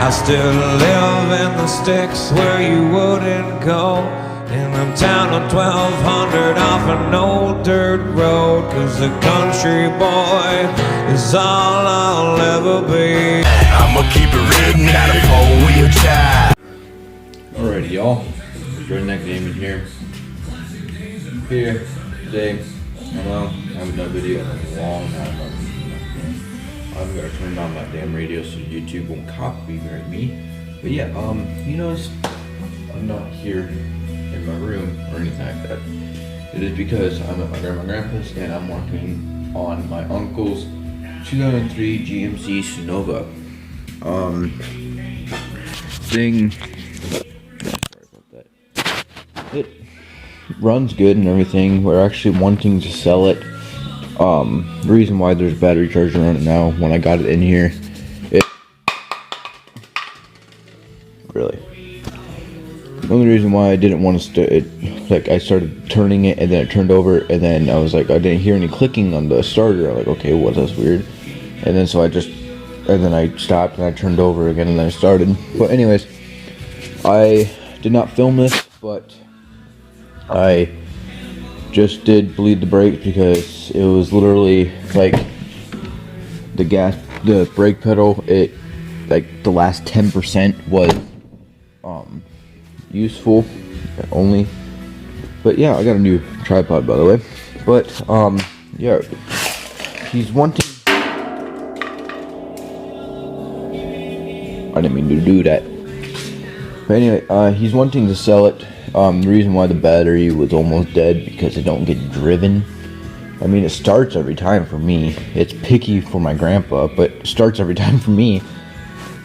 I still live in the sticks where you wouldn't go, in the town of 1200 off an old dirt road. Cause the country boy is all I'll ever be. I'ma keep it real, not a four-wheel drive. Alrighty, y'all. Redneck Damon here. Here today. I haven't done a video in a long time. I'm gonna turn down that damn radio so YouTube won't copyright me. But yeah, you notice I'm not here in my room or anything like that. It is because I'm at my grandma and grandpa's and I'm working on my uncle's 2003 GMC Sonoma thing. Sorry about that. It runs good and everything. We're actually wanting to sell it. The reason why there's battery charger on it now, when I got it in here, the only reason why I didn't want to start it, like I started turning it and then it turned over and then I was like, I didn't hear any clicking on the starter. I'm like, okay, well, that's weird. And then so I stopped and I turned over again and then I started. But anyways, I did not film this, but I just did bleed the brakes because it was literally like the brake pedal, it like the last 10% was useful only. But yeah, I got a new tripod by the way. But yeah, he's wanting, I didn't mean to do that. But anyway, he's wanting to sell it. The reason why the battery was almost dead because it don't get driven. I mean, it starts every time for me. It's picky for my grandpa, but it starts every time for me.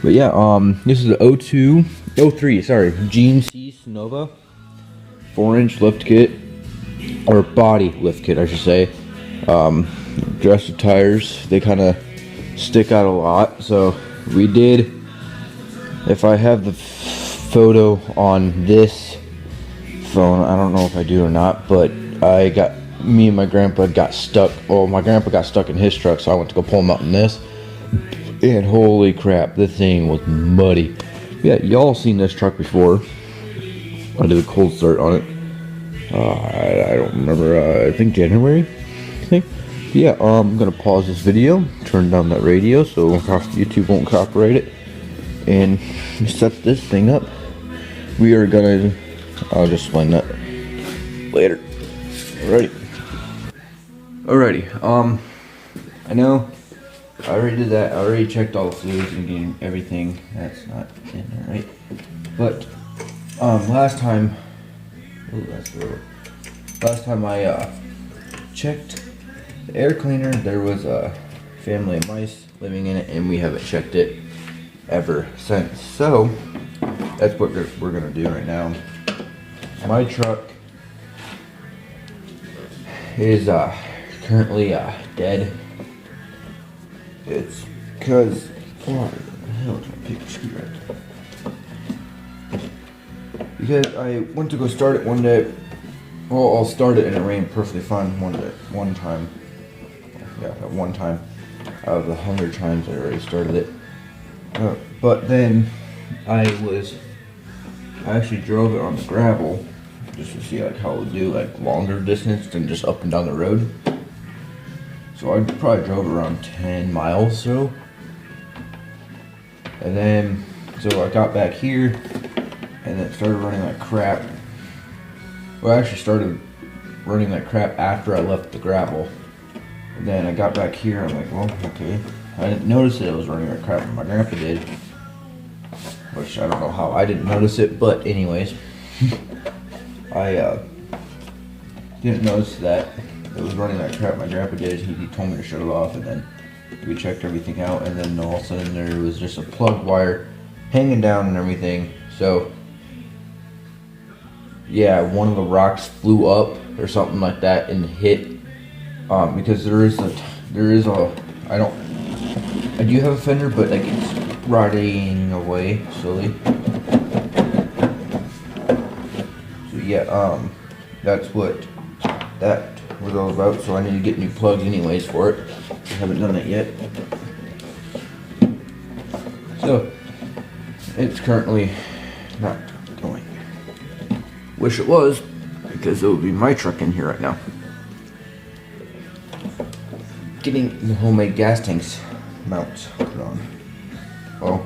But yeah, this is the 03 GMC Sonoma 4-inch lift kit, or body lift kit, I should say. Adjusted tires, they kind of stick out a lot. So we did. If I have the photo on this phone, I don't know if I do or not, but me and my grandpa got stuck. Well, my grandpa got stuck in his truck, so I went to go pull him out in this, and holy crap, this thing was muddy. Yeah, y'all seen this truck before. I did a cold start on it. I don't remember, I think January, I think. But yeah, I'm gonna pause this video, turn down that radio so YouTube won't copyright it, and set this thing up. We are gonna, I'll just explain that later. Alrighty, I know I already did that. I already checked all the fluids and getting everything. That's not in there, right? But last time I checked the air cleaner, there was a family of mice living in it, and we haven't checked it ever since. So that's what we're gonna do right now. My truck is currently dead. It's because, what the hell is my paper screwdriver? Because I went to go start it one day. Well, I'll start it and it rained perfectly fine one time. Yeah, at one time out of the 100 times I already started it. But then I actually drove it on the gravel just to see like how it would do like longer distance than just up and down the road. So I probably drove around 10 miles or so. And then, so I got back here and it started running like crap. Well, I actually started running like crap after I left the gravel. And then I got back here, I'm like, well, okay. I didn't notice that it was running like crap, but my grandpa did. Which I don't know how I didn't notice it, but anyways. I didn't notice that it was running like crap. My grandpa did. He told me to shut it off, and then we checked everything out, and then all of a sudden there was just a plug wire hanging down and everything. So yeah, one of the rocks flew up or something like that and hit. Because I do have a fender, but like it's rotting away slowly. So yeah, that's what that was all about. So I need to get new plugs anyways for it. I haven't done that yet. So It's currently not going. Wish it was, because it would be my truck in here right now. Getting the homemade gas tanks mounts put on. Well,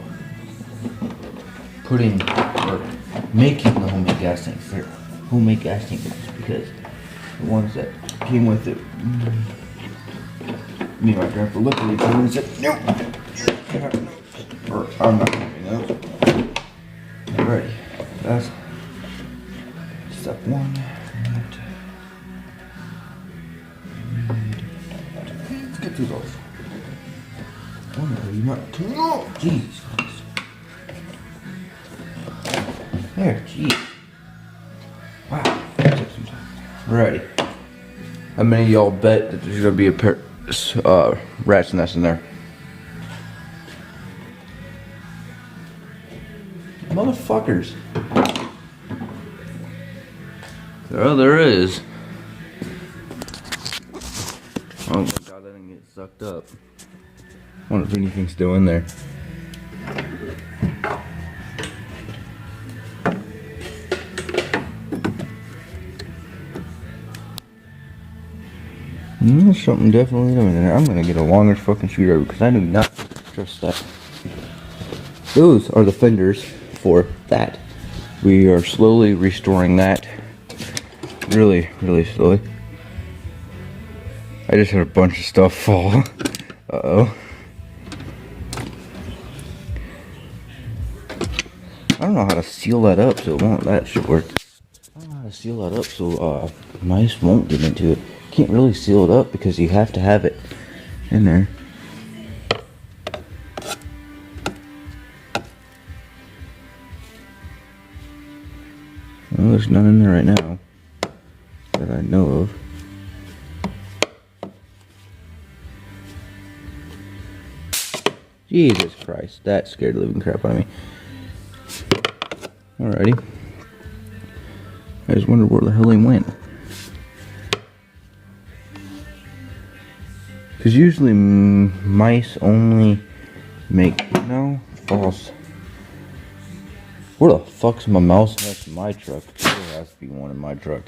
putting or making the homemade gas tanks. They're homemade gas tanks because the ones that came with it, me and my grandpa looked at each other and said, nope, or I'm not having those. Alrighty, that's step one. Let's get through those. Oh no, you're not. Oh, jeez. There, jeez. Wow, that took some time. Alrighty. How many of y'all bet that there's gonna be a rat's nest in there? Motherfuckers. Oh, there is. Oh my god, that didn't get sucked up. I wonder if anything's still in there. There's something definitely in there. I'm gonna get a longer fucking screwdriver because I do not trust that. Those are the fenders for that. We are slowly restoring that. Really, really slowly. I just had a bunch of stuff fall. Uh-oh. I don't know how to seal that up so it won't, that should work. I don't know how to seal that up so mice won't get into it. Can't really seal it up because you have to have it in there. Well, there's none in there right now that I know of. Jesus Christ, that scared the living crap out of me. Alrighty. I just wondered where the hell he went. Because usually mice only make, no, false. Where the fuck's my mouse next to my truck? There has to be one in my truck.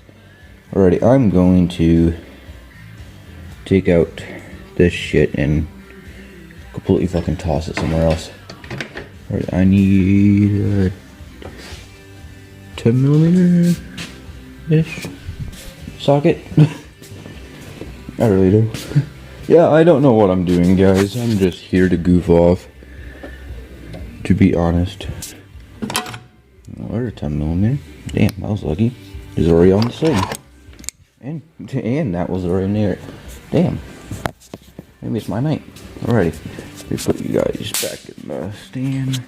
Alrighty, I'm going to take out this shit and completely fucking toss it somewhere else. Alright, I need a 10mm-ish socket. I really do. Yeah, I don't know what I'm doing, guys. I'm just here to goof off. To be honest. Oh, there's a 10mm. Damn, that was lucky. It's already on the thing. And that was already near it. Damn. Maybe it's my night. Alrighty. Let me put you guys back in the stand.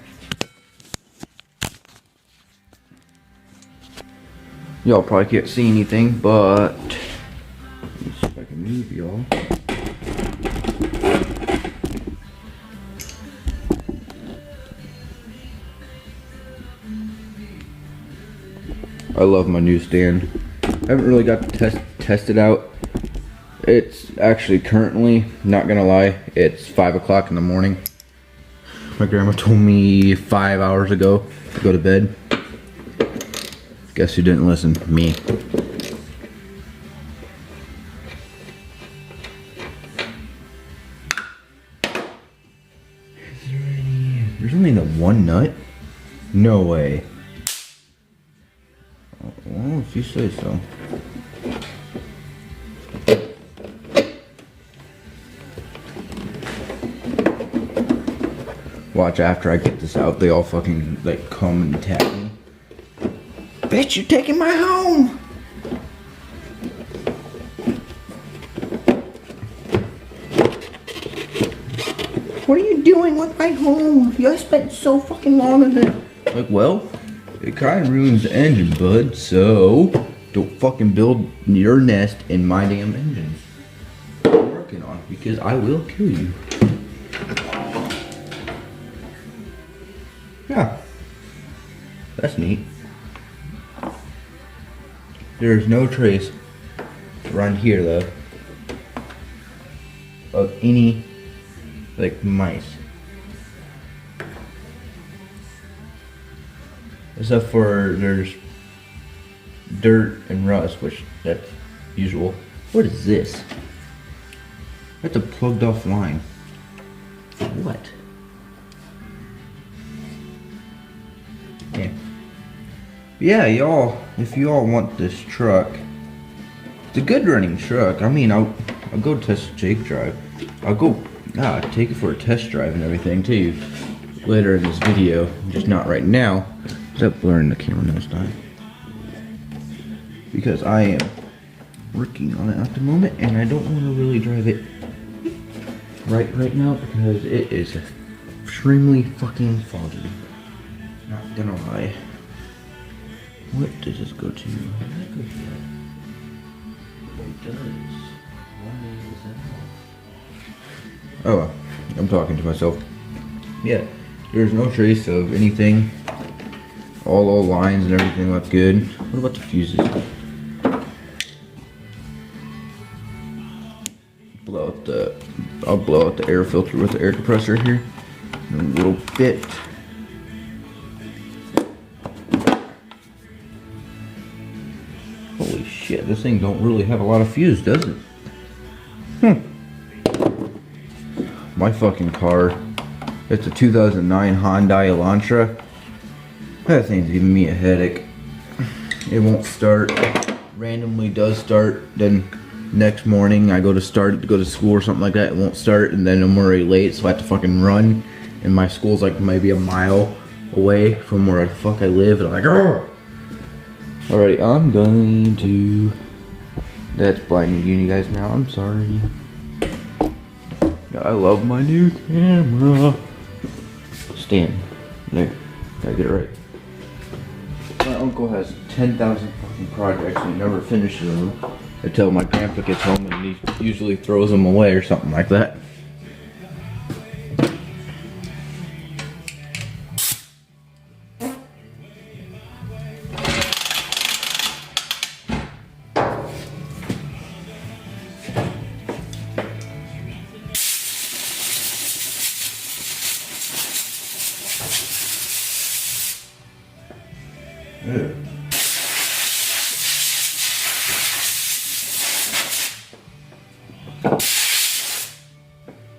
Y'all probably can't see anything, but let's see if I can move y'all. I love my new stand. I haven't really got to test it out. It's actually currently, not gonna lie, it's 5 o'clock in the morning. My grandma told me 5 hours ago to go to bed. Guess who didn't listen? Me. There's only the one nut? No way. Well, if you say so. Watch, after I get this out, they all fucking, like, come and attack me. Bitch, you're taking my home! What are you doing with my home? You guys spent so fucking long on it. Like, well, it kind of ruins the engine, bud, so don't fucking build your nest in my damn engines. I'm working on it because I will kill you. Yeah. That's neat. There's no trace around here, though, of any, like, mice. Except for there's dirt and rust, which that's usual. What is this? That's a plugged off line. For what? Yeah, y'all, if y'all want this truck, it's a good running truck. I mean, I'll go test Jake drive. I'll go take it for a test drive and everything too later in this video, just not right now. Except blurring the camera nose time, because I am working on it at the moment and I don't want to really drive it right now because it is extremely fucking foggy. Not gonna lie. What does this go to? How does that go to that? It does. Why is that? Oh, well, I'm talking to myself. Yeah, there's no trace of anything. All lines and everything look good. What about the fuses? I'll blow out the air filter with the air compressor here in a little bit. Holy shit, this thing don't really have a lot of fuse, does it? My fucking car, it's a 2009 Hyundai Elantra. That thing's giving me a headache. It won't start. Randomly does start, then next morning I go to start it to go to school or something like that, it won't start, and then I'm already late, so I have to fucking run, and my school's like maybe a mile away from where the fuck I live, and I'm like, oh! Alrighty, I'm going to... That's blinding you guys now, I'm sorry. I love my new camera. Stand. There. Gotta get it right. My uncle has 10,000 fucking projects and he never finishes them until my grandpa gets home, and he usually throws them away or something like that.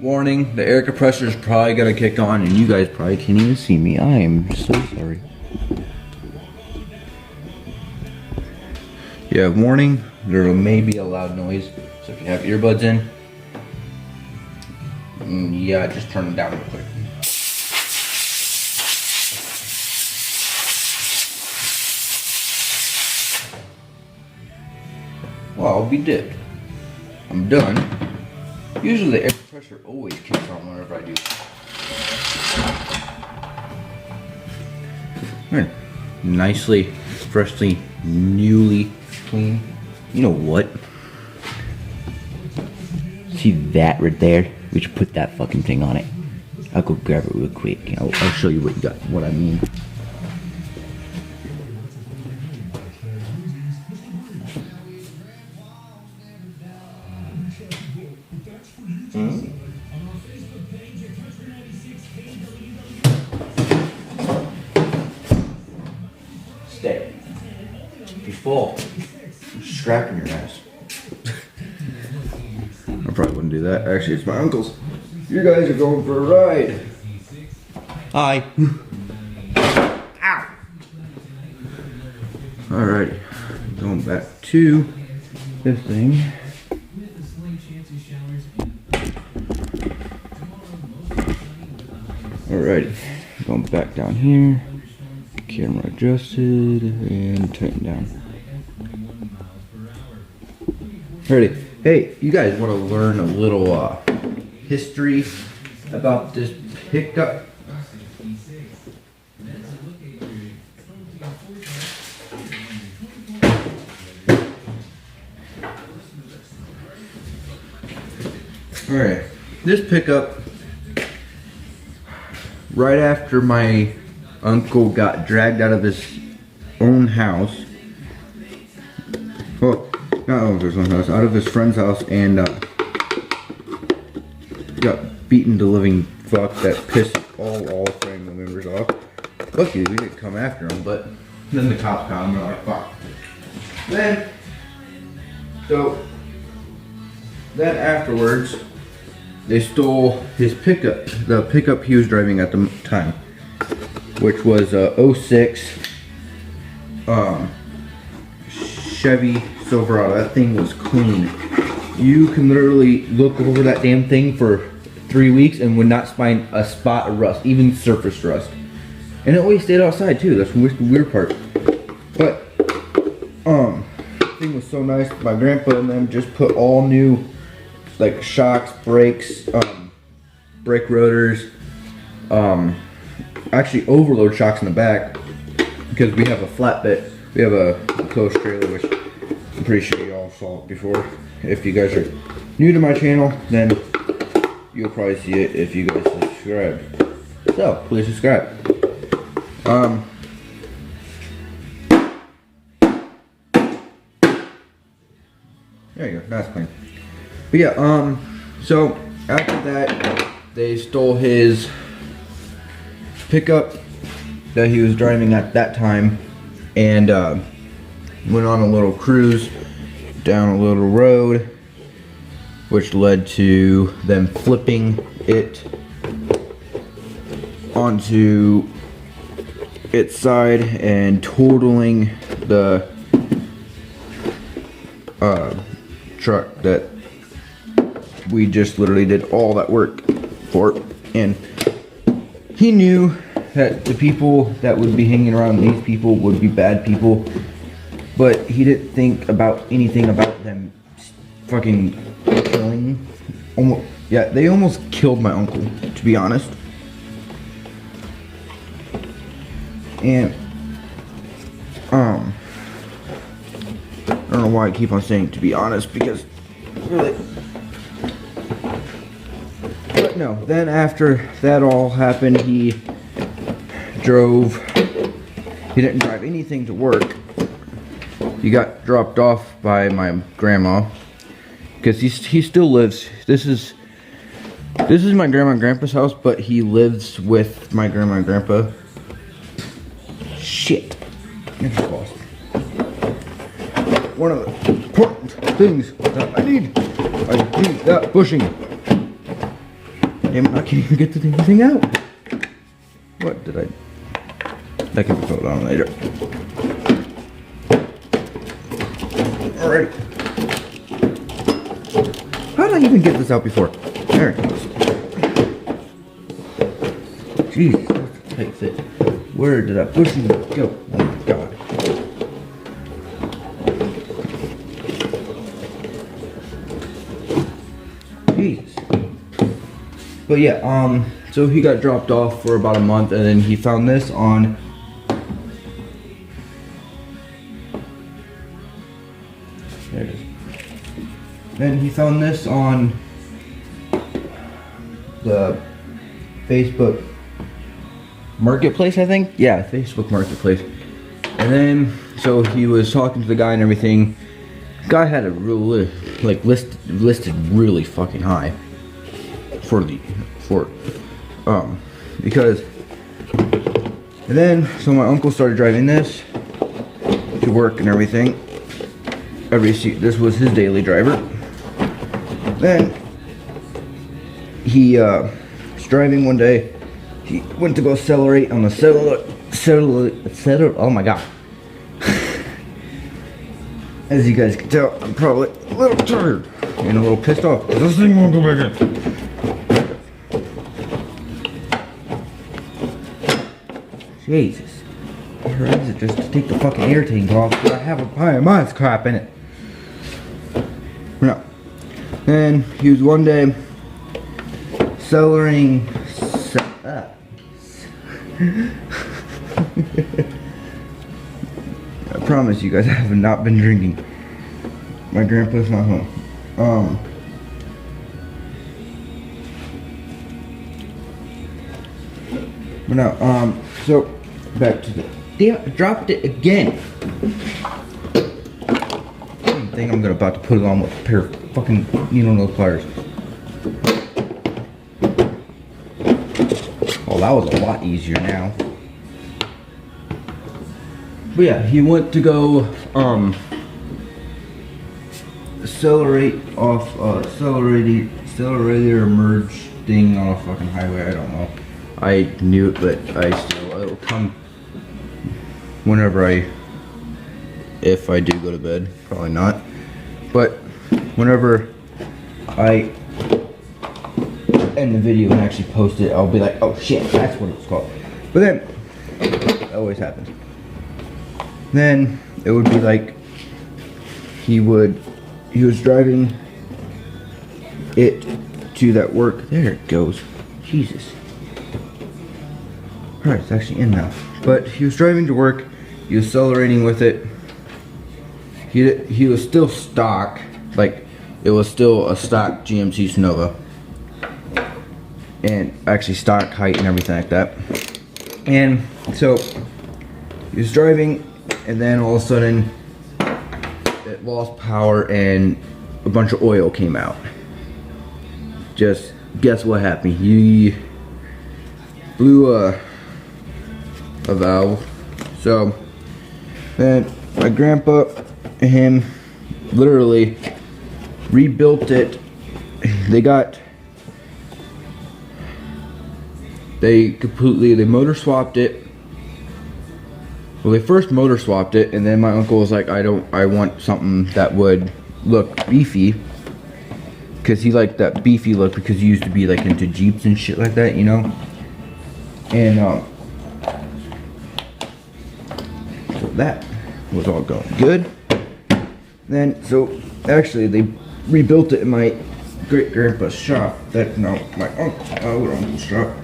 Warning, the air compressor is probably gonna kick on and you guys probably can't even see me. I am so sorry. Yeah, warning, there may be a loud noise, so if you have earbuds in, yeah, just turn them down real quick. Well, I'll be dipped. I'm done. Usually the air compressor always kicks on whenever I do. Right. Nicely, freshly, newly clean. You know what? See that right there? We should put that fucking thing on it. I'll go grab it real quick. I'll show you what I mean. Stay. If you fall, I'm scrapping your ass. I probably wouldn't do that. Actually, it's my uncle's. You guys are going for a ride. Hi. Ow. Alrighty. Going back to this thing. Alrighty. Going back down here. Camera adjusted and tighten down. Ready? Hey, you guys want to learn a little history about this pickup? Alright, this pickup, right after my uncle got dragged out of his own house. Well, not out of his own house, out of his friend's house, and got beaten to living fuck that pissed all family members off. Luckily, we didn't come after him, but then the cops got him. And we're like, fuck. Then afterwards, they stole his pickup, the pickup he was driving at the time, which was a '06 Chevy Silverado. That thing was clean. You can literally look over that damn thing for 3 weeks and would not find a spot of rust, even surface rust. And it always stayed outside too. That's the weird part. But the thing was so nice. My grandpa and them just put all new, like, shocks, brakes, brake rotors, actually overload shocks in the back, because we have a flatbed. We have a closed trailer, which I'm pretty sure y'all saw before. If you guys are new to my channel, then you'll probably see it if you guys subscribe. So please subscribe. There you go, that's clean. But yeah, so after that, they stole his pickup that he was driving at that time, and went on a little cruise down a little road, which led to them flipping it onto its side and totaling the truck that we just literally did all that work for. And he knew that the people that would be hanging around these people would be bad people, but he didn't think about anything about them fucking killing. They almost killed my uncle, to be honest. And I don't know why I keep on saying to be honest, because really. But no, then after that all happened, he didn't drive anything to work. He got dropped off by my grandma, because he still lives. This is my grandma and grandpa's house, but he lives with my grandma and grandpa. Shit. One of the important things that I need that bushing. Damn it, I can't even get the damn thing out. What did I... That can be put on later. Alright. How did I even get this out before? There it goes. Jeez, that's a tight fit. Where did that bushing go? Oh my god. Jeez. But yeah, so he got dropped off for about a month, and then he found this on there it is. Then he found this on the Facebook Marketplace, I think. Yeah, Facebook Marketplace. And then so he was talking to the guy and everything. Guy had a really listed really fucking high because, and then so my uncle started driving this to work and everything. This was his daily driver. Then he was driving one day. He went to go accelerate on the cellular. Oh my god. As you guys can tell, I'm probably a little tired and a little pissed off. This thing won't go back in. Jesus. Or is it just to take the fucking air tank off? But I have a pie of mine's crap in it. No. Then he was one day cellaring. I promise you guys, I have not been drinking. My grandpa's not home. But no, so back to the damn, I dropped it again. I think I'm about to put it on with a pair of fucking needle nose pliers. Oh, that was a lot easier now. But yeah, he went to go accelerate off accelerator merge thing on a fucking highway. I don't know. I knew it, but it'll come whenever if I do go to bed. Probably not. But whenever I end the video and actually post it, I'll be like, oh shit, that's what it's called. But then, that always happens. Then it would be like he was driving it to that work. There it goes. Jesus. Alright, it's actually in now. But he was driving to work. He was accelerating with it. He was still stock. Like, it was still a stock GMC Sonoma. And actually stock height and everything like that. And so he was driving, and then all of a sudden it lost power and a bunch of oil came out. Just guess what happened? He blew a valve. So then my grandpa and him literally rebuilt it. They motor swapped it. Well, they first motor swapped it, and then my uncle was like, I want something that would look beefy. Because he liked that beefy look, because he used to be like into Jeeps and shit like that, you know? And so that was all going good. Then, so actually they rebuilt it in my great grandpa's shop. My uncle's shop.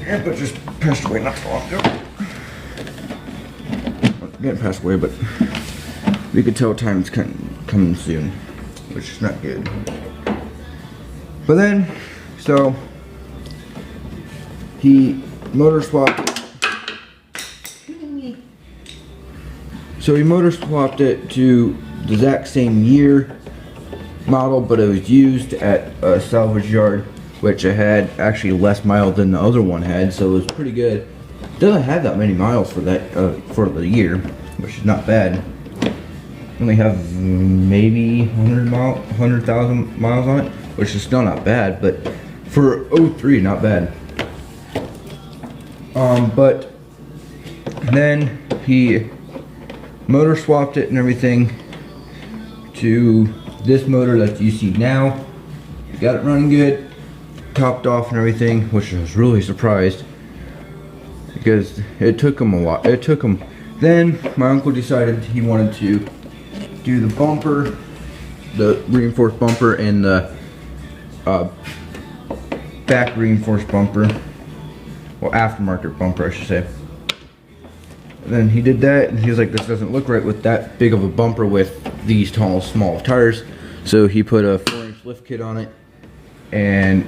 Grandpa just passed away not so long ago. Didn't pass away, but we could tell time's coming soon, which is not good. But then, so he motor swapped. So he motor swapped it to the exact same year model, but it was used at a salvage yard, which it had actually less miles than the other one had, so it was pretty good. It doesn't have that many miles for that for the year, which is not bad. Only have maybe 100,000 miles on it, which is still not bad, but for 03, not bad. But then he motor swapped it and everything to this motor that you see now. He got it running good, topped off and everything, which I was really surprised because it took him a while. Then my uncle decided he wanted to do the bumper, the reinforced bumper, and the back reinforced bumper, well, aftermarket bumper I should say. And then he did that, and he was like, this doesn't look right with that big of a bumper with these small tires. So he put a 4-inch lift kit on it, and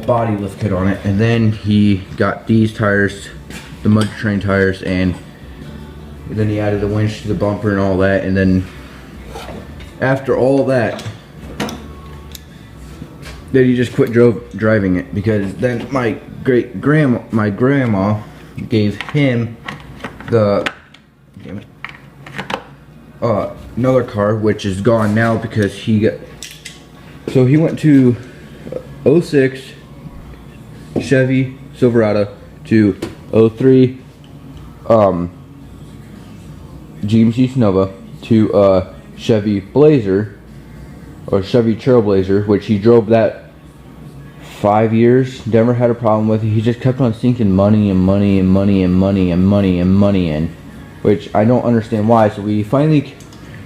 body lift kit on it, and then he got these tires, the mud train tires, and then he added a winch to the bumper and all that. And then after all that, then he just quit driving it, because then my grandma gave him another car, which is gone now because he went to 06 Chevy Silverado to 03 GMC Sonoma to Chevy Blazer, or Chevy Trailblazer, which he drove that 5 years, never had a problem with it. He just kept on sinking money and money and money and money and money and money in, which I don't understand why. So we finally,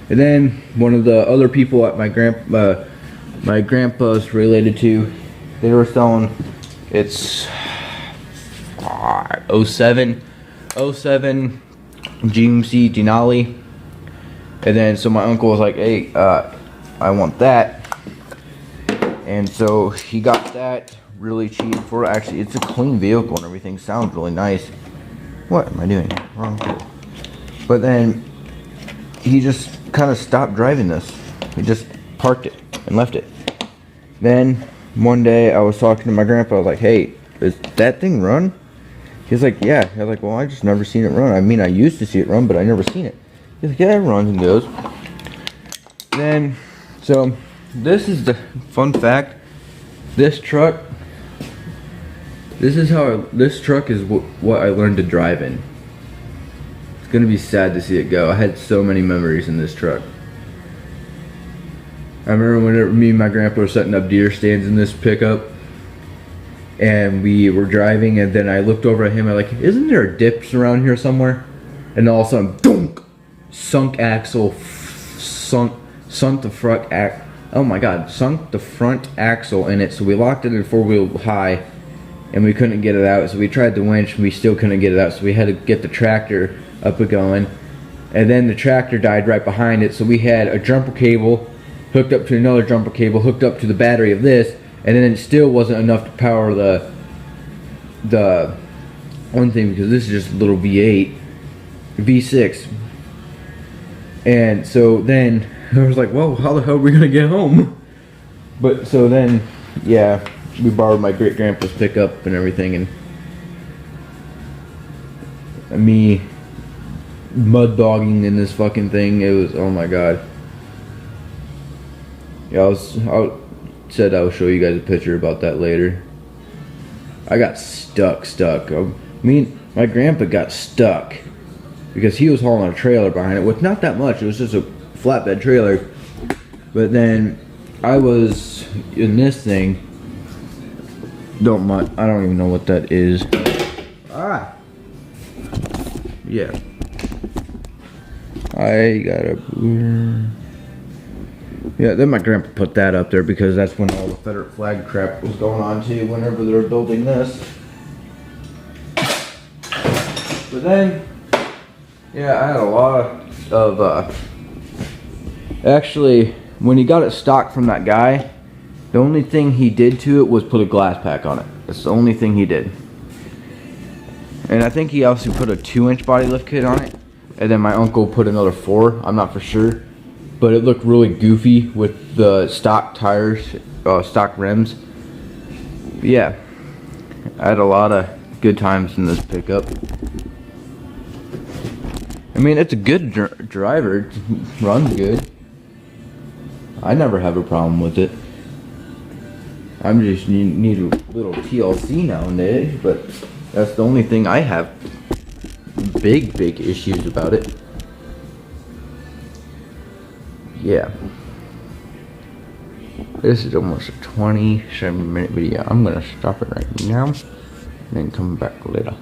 and then one of the other people at my grandpa's related to, they were selling, it's 07 GMC Denali. And then so my uncle was like, hey, I want that. And so he got that really cheap for, actually it's a clean vehicle and everything, sounds really nice. What am I doing? Wrong. But then he just kind of stopped driving this. He just parked it and left it. Then one day I was talking to my grandpa. I was like, hey, does that thing run? He's like, yeah. I was like, well, I just never seen it run. I mean, I used to see it run, but I never seen it. He's like, yeah, it runs and goes. Then, so this is the fun fact. This truck, this truck is what I learned to drive in. It's gonna be sad to see it go. I had so many memories in this truck. I remember when me and my grandpa were setting up deer stands in this pickup, and we were driving, and then I looked over at him. I'm like, isn't there a dips around here somewhere? And all of a sudden, dunk, sunk axle, sunk the front oh my god, sunk the front axle in it. So we locked it in 4-wheel high, and we couldn't get it out. So we tried the winch, and we still couldn't get it out. So we had to get the tractor up and going, and then the tractor died right behind it. So we had a jumper cable hooked up to another jumper cable hooked up to the battery of this, and then it still wasn't enough to power the one thing, because this is just a little V6. And so then I was like, whoa, how the hell are we gonna get home? But so then, yeah, we borrowed my great grandpa's pickup and everything, and me mud dogging in this fucking thing. It was, oh my god. Yeah, I said I would show you guys a picture about that later. I got stuck. My grandpa got stuck because he was hauling a trailer behind it, with not that much. It was just a flatbed trailer. But then I was in this thing. I don't even know what that is. Yeah. I got a. Yeah, then my grandpa put that up there because that's when all the Confederate flag crap was going on too, whenever they were building this. But then, yeah, I had a lot of, actually, when he got it stock from that guy, the only thing he did to it was put a glass pack on it. That's the only thing he did. And I think he also put a 2-inch body lift kit on it, and then my uncle put another 4, I'm not for sure. But it looked really goofy with the stock tires, stock rims. But yeah, I had a lot of good times in this pickup. I mean, it's a good driver. It runs good. I never have a problem with it. I'm just need a little TLC nowadays, but that's the only thing I have big issues about it. Yeah, this is almost a 27-minute video. I'm gonna stop it right now and then come back later.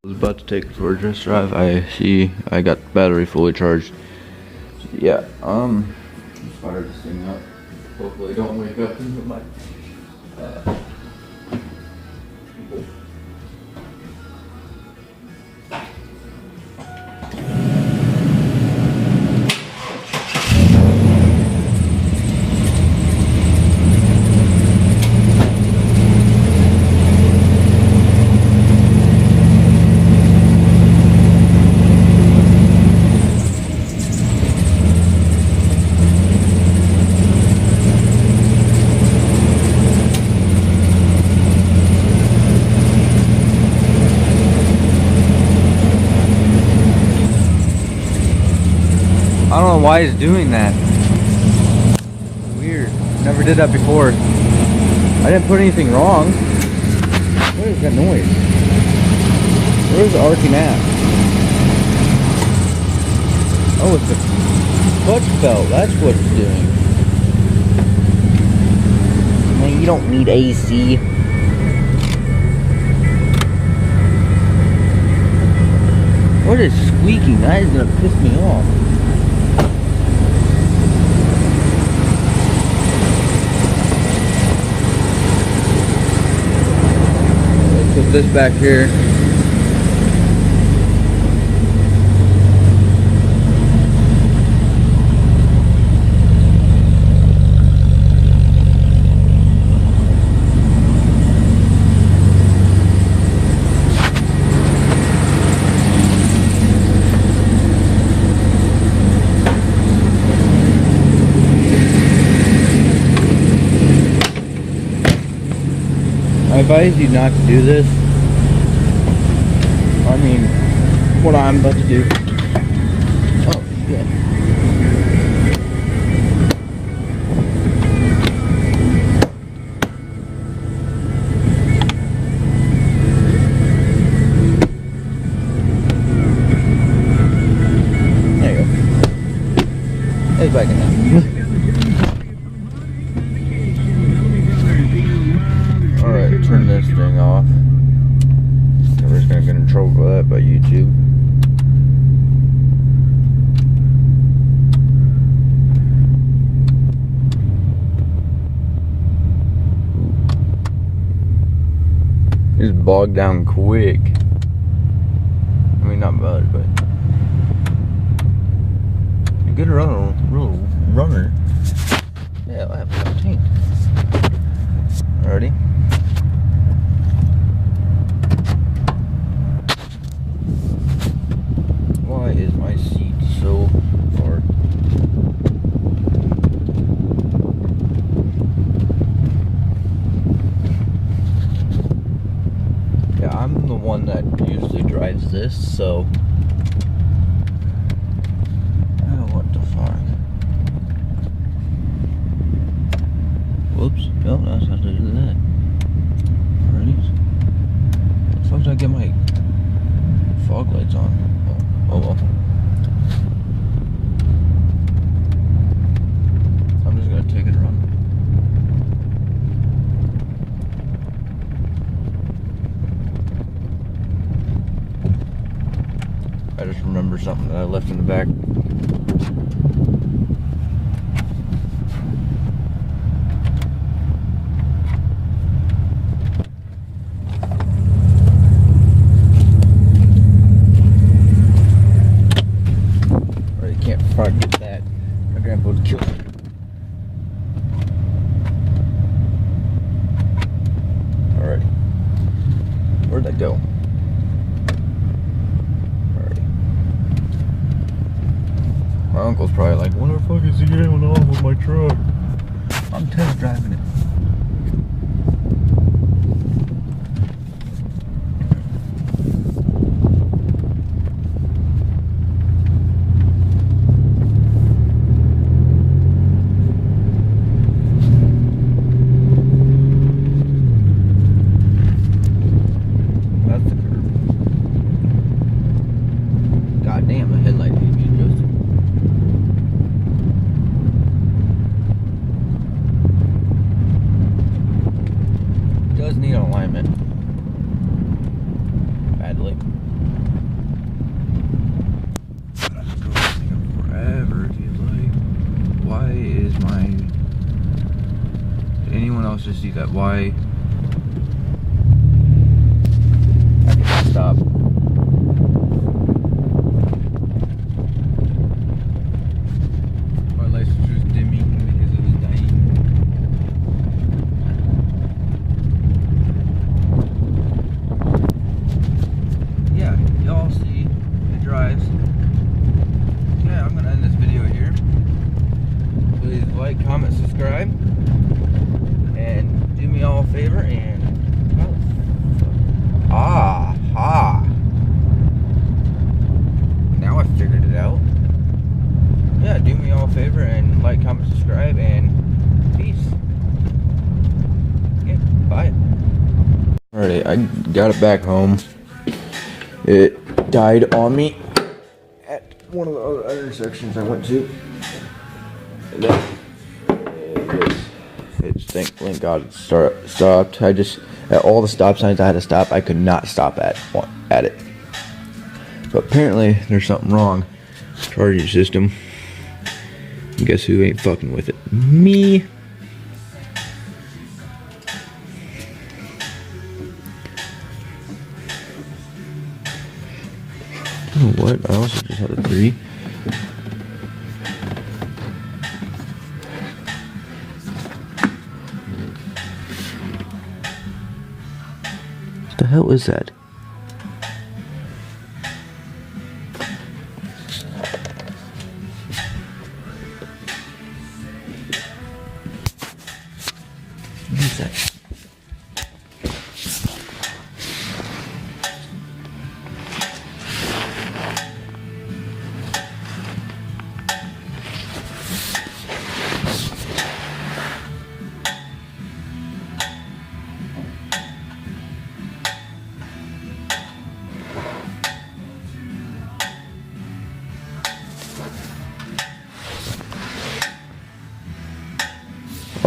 I was about to take it for a test drive. I see I got the battery fully charged. So yeah, fire this thing up. Hopefully I don't wake up into my people. I don't know why he's doing that. Weird. Never did that before. I didn't put anything wrong. What is that noise? Where's the arcing at? Oh, it's the clutch belt. That's what it's doing. Man, you don't need AC. What is squeaking? That is gonna piss me off. Put this back here. I advise you not to do this what I'm about to do. Oh, yeah. There you go. It's back in there. Alright, turn this thing off. We're just gonna get in trouble for that by YouTube. It's bogged down quick. I mean, not much, but a good real runner. Yeah, I have 15. Alrighty. Why is my seat so hard? Yeah, I'm the one that usually drives this, so. Oh, what the fuck? Whoops. No, that's not to do that. Ready? What the fuck did I get my fog lights on? Oh well. I'm just gonna take it around. I just remember something that I left in the back. Probably get that. My grandpa would kill me. Alrighty. Where'd that go? Alrighty. My uncle's probably like, what the fuck is he going on with my truck? I'm test driving it. Damn, the headlight needs to be adjusted. It does need alignment. Badly. Forever, dude. Like, why is my... Did anyone else just see that? Why? I can't stop. Like, comment, subscribe, and do me all a favor and now I figured it out. Yeah, do me all a favor and like, comment, subscribe, and peace. Okay, bye. Alrighty, I got it back home. It died on me at one of the other intersections I went to. And then thank God it stopped. I just, at all the stop signs I had to stop, I could not stop at it. But apparently there's something wrong. Charging system. And guess who ain't fucking with it? Me. Oh, what? I also just had a 3. What the hell is that? What is that?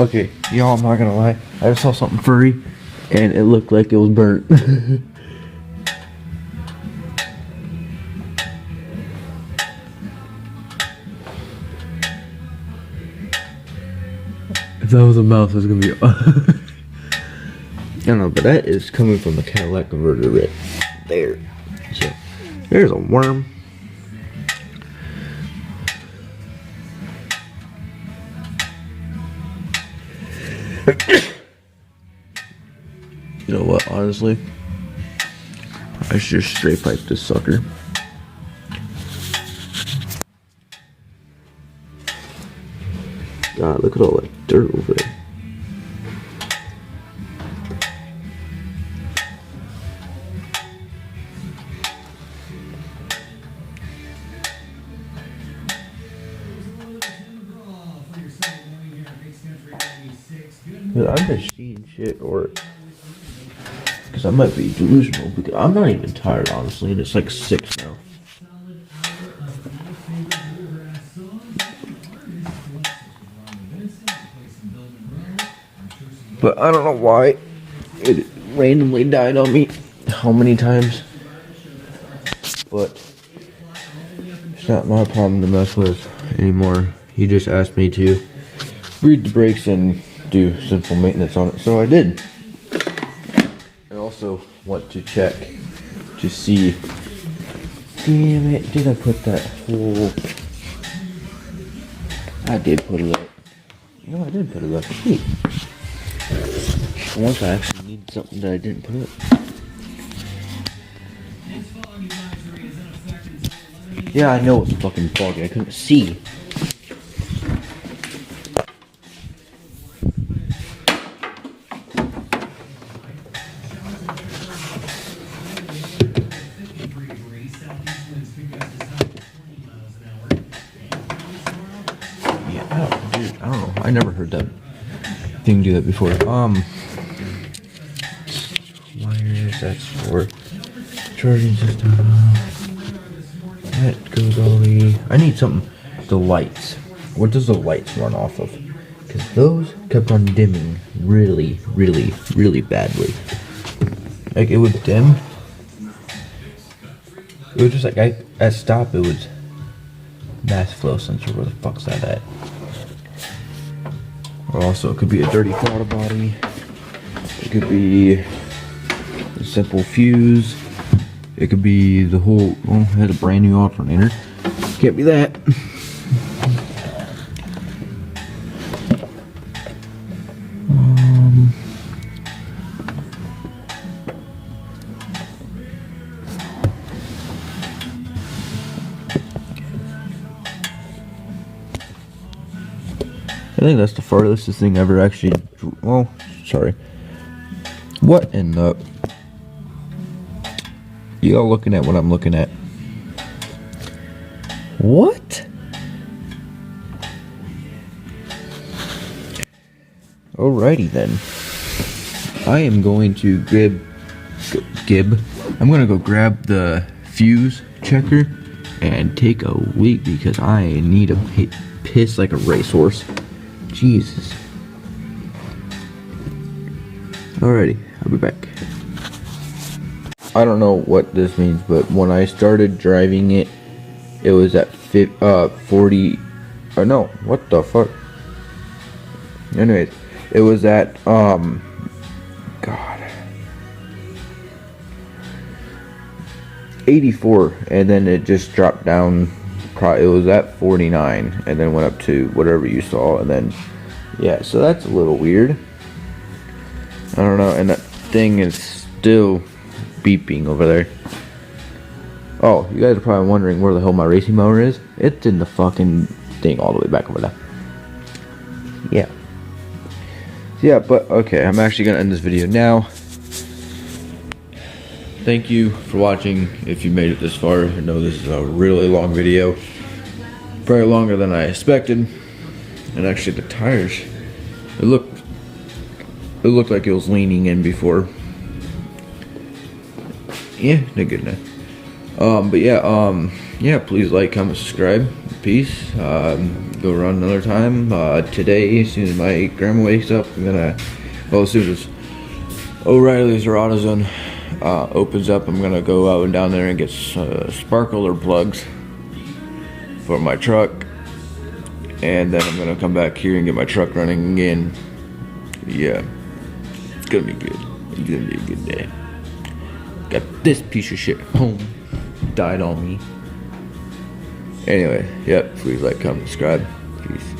Okay, y'all, I'm not gonna lie. I just saw something furry, and it looked like it was burnt. If that was a mouse, it was gonna be. I don't know, but that is coming from the Cadillac converter right there. So, there's a worm. You know what, honestly? I should just straight pipe this sucker. God, look at all that dirt over there. Dude, I'm just seeing shit, or because I might be delusional, because I'm not even tired, honestly, and it's like 6 now. But I don't know why it randomly died on me how many times, but it's not my problem to mess with anymore. He just asked me to read the brakes and do simple maintenance on it, so I did. I also want to check to see. Damn it, did I put that whole... I did put it up. No, I did put it up. Sweet. Once I actually need something that I didn't put up. Yeah, I know it's fucking foggy. I couldn't see. Dude, I don't know. I never heard that thing do that before. Wires, that's for charging system. That goes all the... I need something. The lights. What does the lights run off of? Because those kept on dimming really, really, really badly. Like, it would dim. It was just like, at stop, it was mass flow sensor. Where the fuck's that at? Or also, it could be a dirty throttle body. It could be a simple fuse. It could be the whole... Well, it had a brand new alternator. Can't be that. I think that's the farthest this thing ever actually... Well, sorry. What in the... Y'all looking at what I'm looking at? What? Alrighty then. I am going to I'm gonna go grab the fuse checker and take a leak because I need to piss like a racehorse. Jesus. Alrighty, I'll be back. I don't know what this means, but when I started driving it, it was at 40. No, what the fuck? Anyways, it was at God, 84, and then it just dropped down. It was at 49, and then went up to whatever you saw, and then yeah. So that's a little weird. I don't know, and that thing is still beeping over there. Oh, you guys are probably wondering where the hell my racing mower is. It's in the fucking thing all the way back over there. Yeah. Yeah, but okay, I'm actually gonna end this video now. Thank you for watching. If you made it this far, I know this is a really long video. Probably longer than I expected. And actually the tires, it looked like it was leaning in before. Yeah, they're good enough. But yeah, yeah, please like, comment, subscribe. peace. Go run another time. Today, as soon as my grandma wakes up, I'm gonna, well, as soon as O'Reilly's or AutoZone opens up, I'm gonna go out and down there and get sparkler plugs for my truck, and then I'm gonna come back here and get my truck running again. Yeah, it's gonna be good. It's gonna be a good day. Got this piece of shit home, died on me. Anyway, yep, please like, comment, subscribe. Peace.